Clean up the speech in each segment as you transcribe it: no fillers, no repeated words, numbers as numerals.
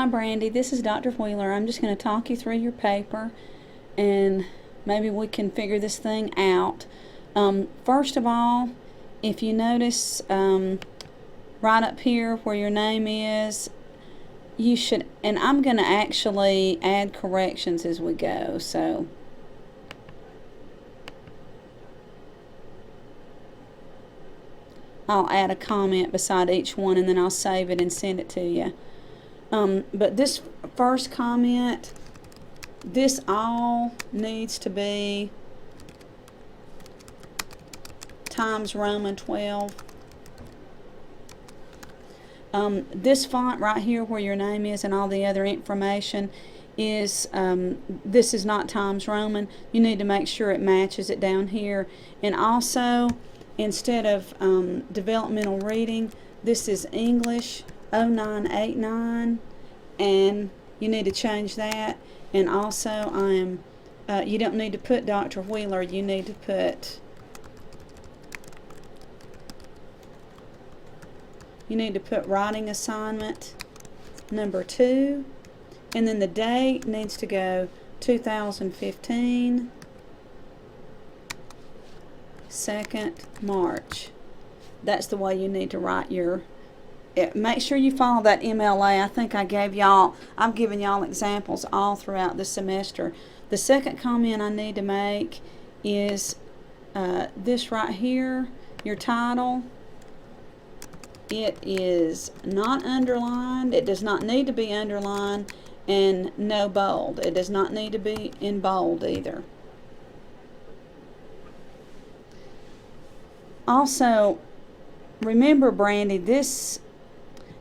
Hi Brandy, this is Dr. Wheeler. I'm just going to talk you through your paper and maybe we can figure this thing out. First of all, if you notice right up here where your name is, you should, and I'm going to actually add corrections as we go, so I'll add a comment beside each one and then I'll save it and send it to you. But this first comment, this all needs to be times Roman 12. This font right here where your name is and all the other information is, this is not Times Roman. You need to make sure it matches it down here. And also, instead of developmental reading, this is English 0989, and you need to change that. And also, you don't need to put Dr. Wheeler, you need to put writing assignment number 2, and then the date needs to go 2015 2nd March. That's the way you need to write your, make sure you follow that MLA. I think I've given y'all examples all throughout the semester. The second comment I need to make is this right here, your title. It is not underlined. It does not need to be underlined, and no bold. It does not need to be in bold either. Also, remember, Brandy, this,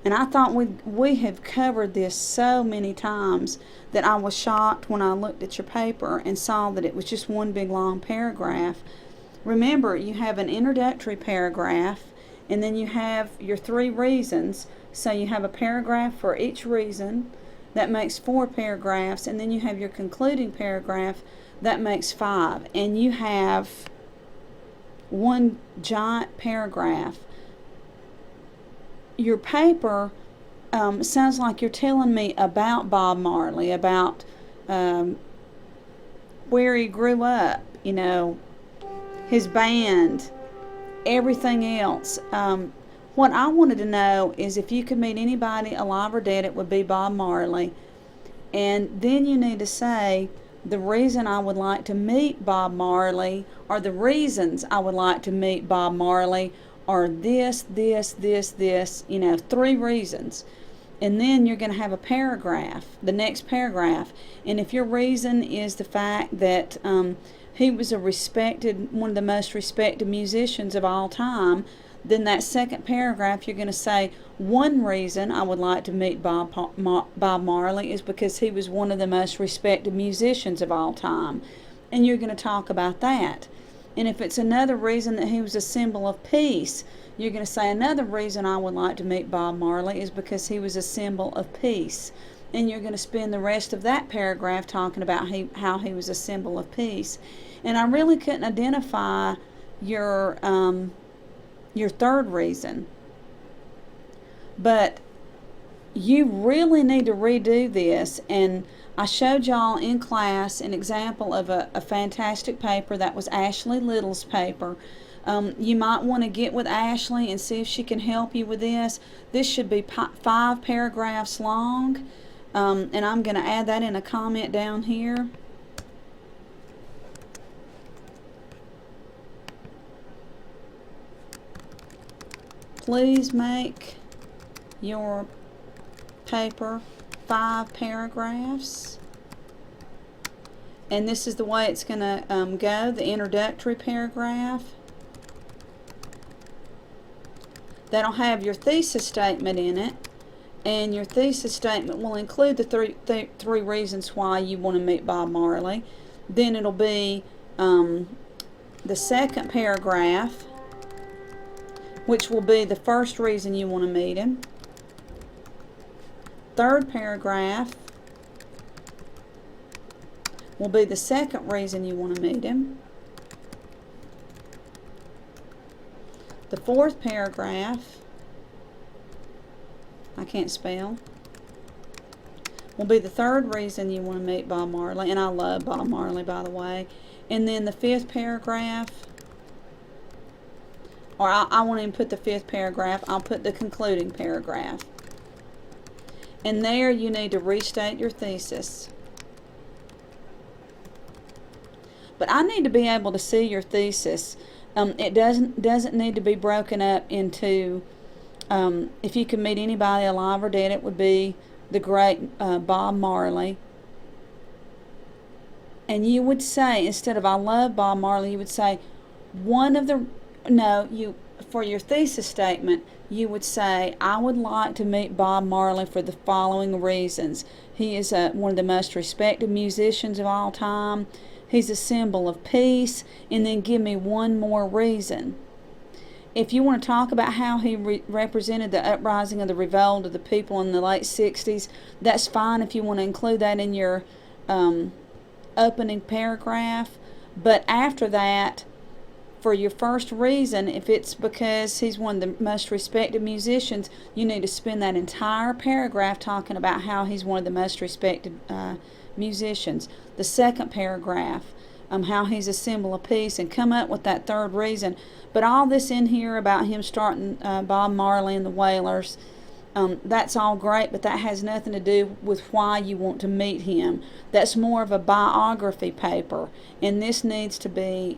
and I thought we have covered this so many times that I was shocked when I looked at your paper and saw that it was just one big long paragraph. Remember, you have an introductory paragraph, and then you have your 3 reasons. So you have a paragraph for each reason. That makes 4 paragraphs. And then you have your concluding paragraph. That makes 5. And you have one giant paragraph. Your paper sounds like you're telling me about Bob Marley, about where he grew up, you know, his band, everything else. What I wanted to know is if you could meet anybody alive or dead, it would be Bob Marley. And then you need to say the reason I would like to meet Bob Marley, or the reasons I would like to meet Bob Marley, are this, you know, 3 reasons. And then you're going to have a paragraph, the next paragraph. And if your reason is the fact that he was one of the most respected musicians of all time, then that second paragraph you're going to say, one reason I would like to meet Bob Marley is because he was one of the most respected musicians of all time. And you're going to talk about that. And if it's another reason that he was a symbol of peace, you're going to say another reason I would like to meet Bob Marley is because he was a symbol of peace. And you're going to spend the rest of that paragraph talking about how he was a symbol of peace. And I really couldn't identify your third reason. But you really need to redo this. And I showed y'all in class an example of a fantastic paper that was Ashley Little's paper. You might want to get with Ashley and see if she can help you with this. This should be 5 paragraphs long. And I'm going to add that in a comment down here. Please make your paper 5 paragraphs. And this is the way it's going to go. The introductory paragraph. That'll have your thesis statement in it. And your thesis statement will include the three reasons why you want to meet Bob Marley. Then it'll be the second paragraph, which will be the first reason you want to meet him. Third paragraph will be the second reason you want to meet him. The fourth paragraph, I can't spell, will be the third reason you want to meet Bob Marley. And I love Bob Marley, by the way. And then the fifth paragraph, or I won't even put the fifth paragraph, I'll put the concluding paragraph. And there you need to restate your thesis. But I need to be able to see your thesis. It doesn't need to be broken up into, if you could meet anybody alive or dead, it would be the great Bob Marley. And you would say, instead of I love Bob Marley, you would say for your thesis statement, you would say, I would like to meet Bob Marley for the following reasons. He is one of the most respected musicians of all time. He's a symbol of peace. And then give me one more reason. If you want to talk about how he represented the uprising of the revolt of the people in the late 60s, that's fine if you want to include that in your opening paragraph. But after that, for your first reason, if it's because he's one of the most respected musicians, you need to spend that entire paragraph talking about how he's one of the most respected musicians. The second paragraph, how he's a symbol of peace, and come up with that third reason. But all this in here about him starting Bob Marley and the Wailers, that's all great, but that has nothing to do with why you want to meet him. That's more of a biography paper, and this needs to be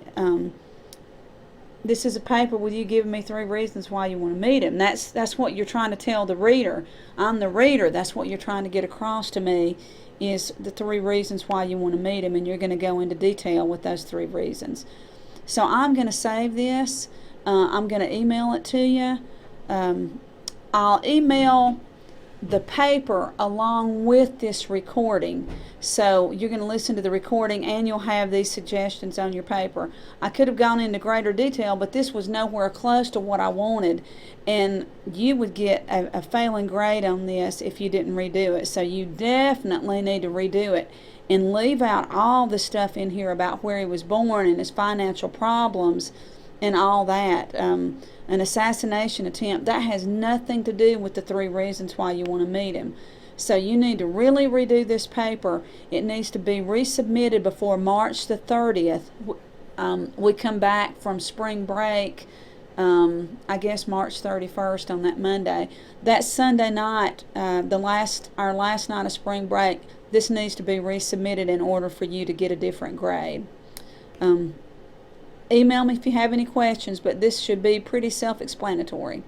this is a paper with you giving me 3 reasons why you want to meet him. That's what you're trying to tell the reader. I'm the reader. That's what you're trying to get across to me, is the 3 reasons why you want to meet him, and you're going to go into detail with those 3 reasons. So I'm going to save this. I'm going to email it to you. I'll email the paper along with this recording. So you're going to listen to the recording and you'll have these suggestions on your paper. I could have gone into greater detail, but this was nowhere close to what I wanted. And you would get a failing grade on this if you didn't redo it. So you definitely need to redo it. And leave out all the stuff in here about where he was born and his financial problems and all that. An assassination attempt, that has nothing to do with the 3 reasons why you want to meet him. So you need to really redo this paper. It needs to be resubmitted before March the 30th. We come back from spring break, I guess March 31st on that Monday. That Sunday night, our last night of spring break, this needs to be resubmitted in order for you to get a different grade. Email me if you have any questions, but this should be pretty self-explanatory.